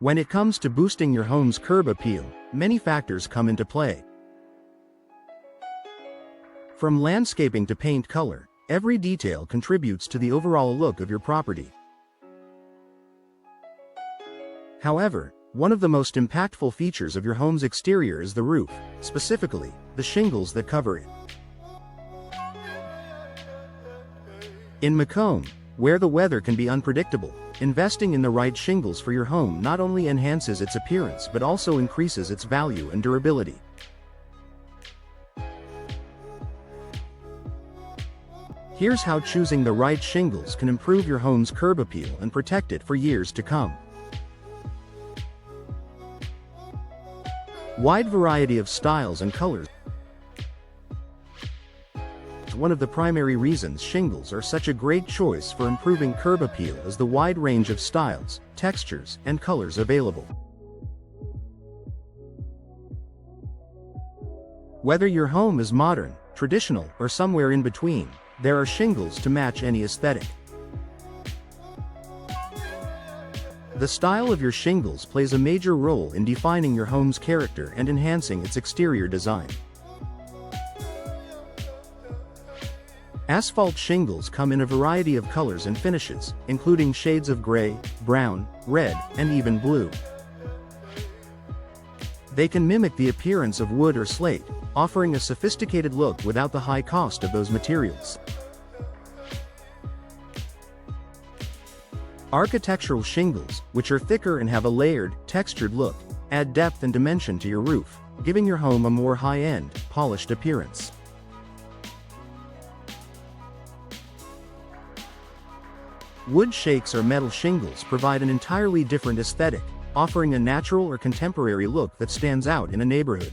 When it comes to boosting your home's curb appeal, many factors come into play. From landscaping to paint color, every detail contributes to the overall look of your property. However, one of the most impactful features of your home's exterior is the roof, specifically, the shingles that cover it. In Macomb, where the weather can be unpredictable, investing in the right shingles for your home not only enhances its appearance but also increases its value and durability. Here's how choosing the right shingles can improve your home's curb appeal and protect it for years to come. Wide variety of styles and colors. One of the primary reasons shingles are such a great choice for improving curb appeal is the wide range of styles, textures, and colors available. Whether your home is modern, traditional, or somewhere in between, there are shingles to match any aesthetic. The style of your shingles plays a major role in defining your home's character and enhancing its exterior design. Asphalt shingles come in a variety of colors and finishes, including shades of gray, brown, red, and even blue. They can mimic the appearance of wood or slate, offering a sophisticated look without the high cost of those materials. Architectural shingles, which are thicker and have a layered, textured look, add depth and dimension to your roof, giving your home a more high-end, polished appearance. Wood shakes or metal shingles provide an entirely different aesthetic, offering a natural or contemporary look that stands out in a neighborhood.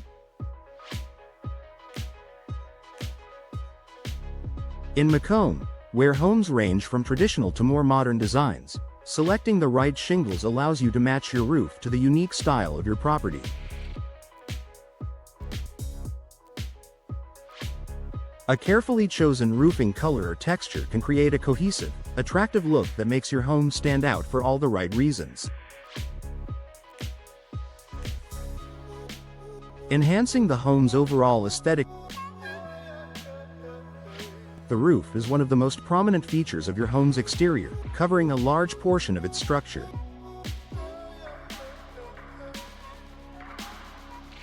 In Macomb, where homes range from traditional to more modern designs, selecting the right shingles allows you to match your roof to the unique style of your property. A carefully chosen roofing color or texture can create a cohesive, attractive look that makes your home stand out for all the right reasons. Enhancing the home's overall aesthetic. The roof is one of the most prominent features of your home's exterior, covering a large portion of its structure.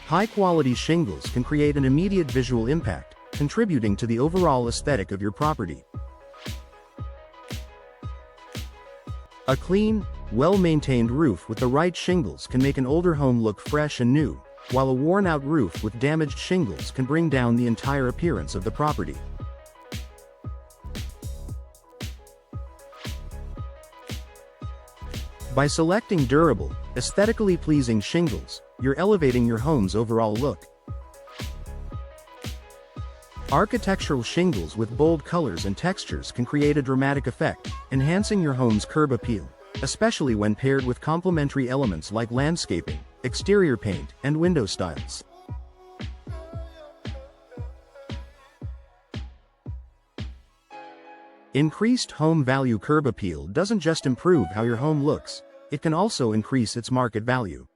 High-quality shingles can create an immediate visual impact, contributing to the overall aesthetic of your property. A clean, well-maintained roof with the right shingles can make an older home look fresh and new, while a worn-out roof with damaged shingles can bring down the entire appearance of the property. By selecting durable, aesthetically pleasing shingles, you're elevating your home's overall look. Architectural shingles with bold colors and textures can create a dramatic effect, enhancing your home's curb appeal, especially when paired with complementary elements like landscaping, exterior paint, and window styles. Increased home value. Curb appeal doesn't just improve how your home looks, it can also increase its market value.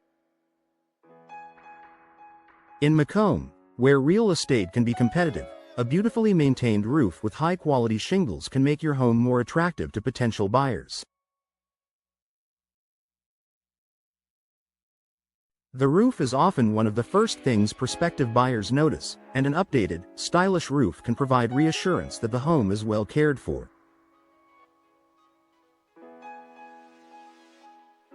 In Macomb, where real estate can be competitive, a beautifully maintained roof with high-quality shingles can make your home more attractive to potential buyers. The roof is often one of the first things prospective buyers notice, and an updated, stylish roof can provide reassurance that the home is well cared for.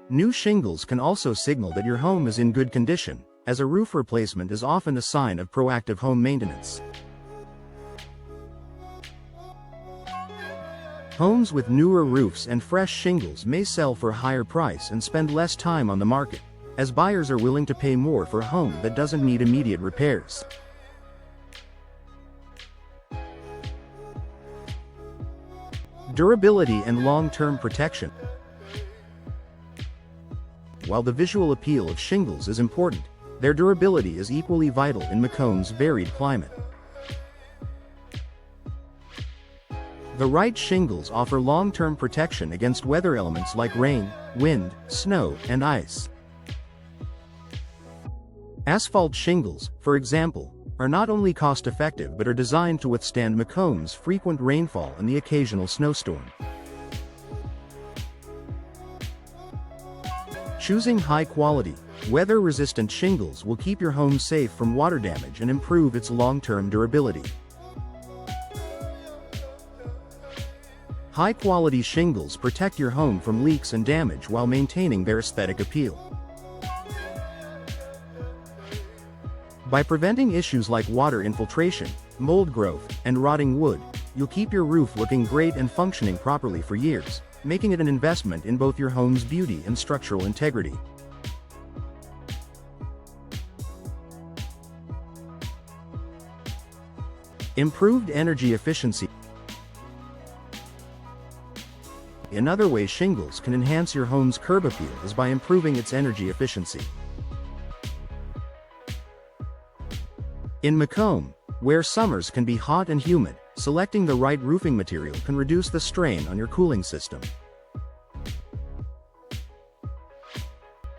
New shingles can also signal that your home is in good condition, as a roof replacement is often a sign of proactive home maintenance. Homes with newer roofs and fresh shingles may sell for a higher price and spend less time on the market, as buyers are willing to pay more for a home that doesn't need immediate repairs. Durability and long-term protection. While the visual appeal of shingles is important, their durability is equally vital in Macomb's varied climate. The right shingles offer long-term protection against weather elements like rain, wind, snow, and ice. Asphalt shingles, for example, are not only cost-effective but are designed to withstand Macomb's frequent rainfall and the occasional snowstorm. Choosing high-quality, weather-resistant shingles will keep your home safe from water damage and improve its long-term durability. High-quality shingles protect your home from leaks and damage while maintaining their aesthetic appeal. By preventing issues like water infiltration, mold growth, and rotting wood, you'll keep your roof looking great and functioning properly for years, making it an investment in both your home's beauty and structural integrity. Improved energy efficiency. Another way shingles can enhance your home's curb appeal is by improving its energy efficiency. In Macomb, where summers can be hot and humid, selecting the right roofing material can reduce the strain on your cooling system.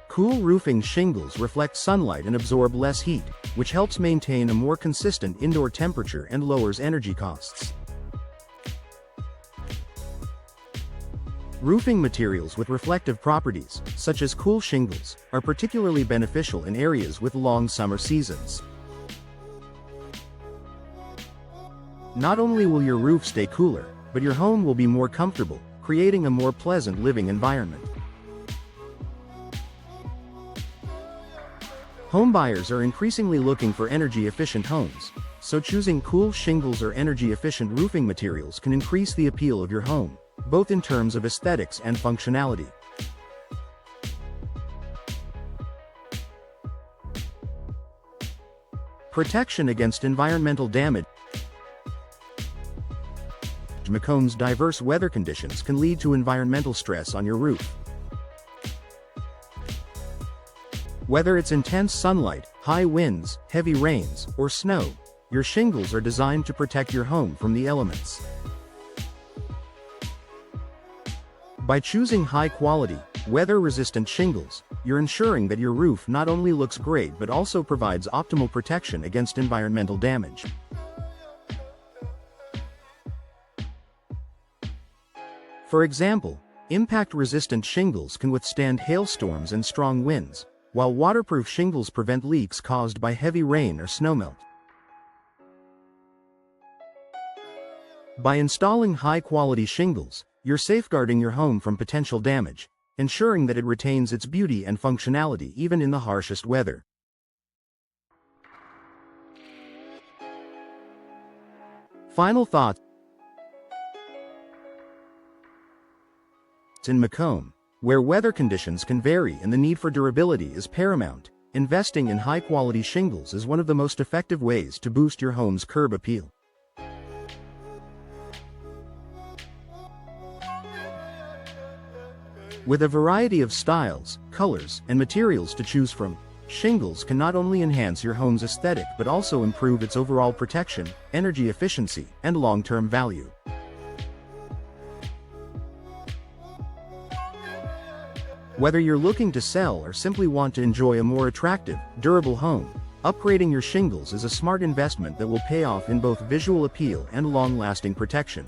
Cool roofing shingles reflect sunlight and absorb less heat, which helps maintain a more consistent indoor temperature and lowers energy costs. Roofing materials with reflective properties, such as cool shingles, are particularly beneficial in areas with long summer seasons. Not only will your roof stay cooler, but your home will be more comfortable, creating a more pleasant living environment. Homebuyers are increasingly looking for energy-efficient homes, so choosing cool shingles or energy-efficient roofing materials can increase the appeal of your home, both in terms of aesthetics and functionality. Protection against environmental damage. Macomb's diverse weather conditions can lead to environmental stress on your roof. Whether it's intense sunlight, high winds, heavy rains, or snow, your shingles are designed to protect your home from the elements. By choosing high-quality, weather-resistant shingles, you're ensuring that your roof not only looks great but also provides optimal protection against environmental damage. For example, impact-resistant shingles can withstand hailstorms and strong winds, while waterproof shingles prevent leaks caused by heavy rain or snowmelt. By installing high-quality shingles, you're safeguarding your home from potential damage, ensuring that it retains its beauty and functionality even in the harshest weather. Final thoughts. In Macomb, where weather conditions can vary and the need for durability is paramount, investing in high-quality shingles is one of the most effective ways to boost your home's curb appeal. With a variety of styles, colors, and materials to choose from, shingles can not only enhance your home's aesthetic but also improve its overall protection, energy efficiency, and long-term value. Whether you're looking to sell or simply want to enjoy a more attractive, durable home, upgrading your shingles is a smart investment that will pay off in both visual appeal and long-lasting protection.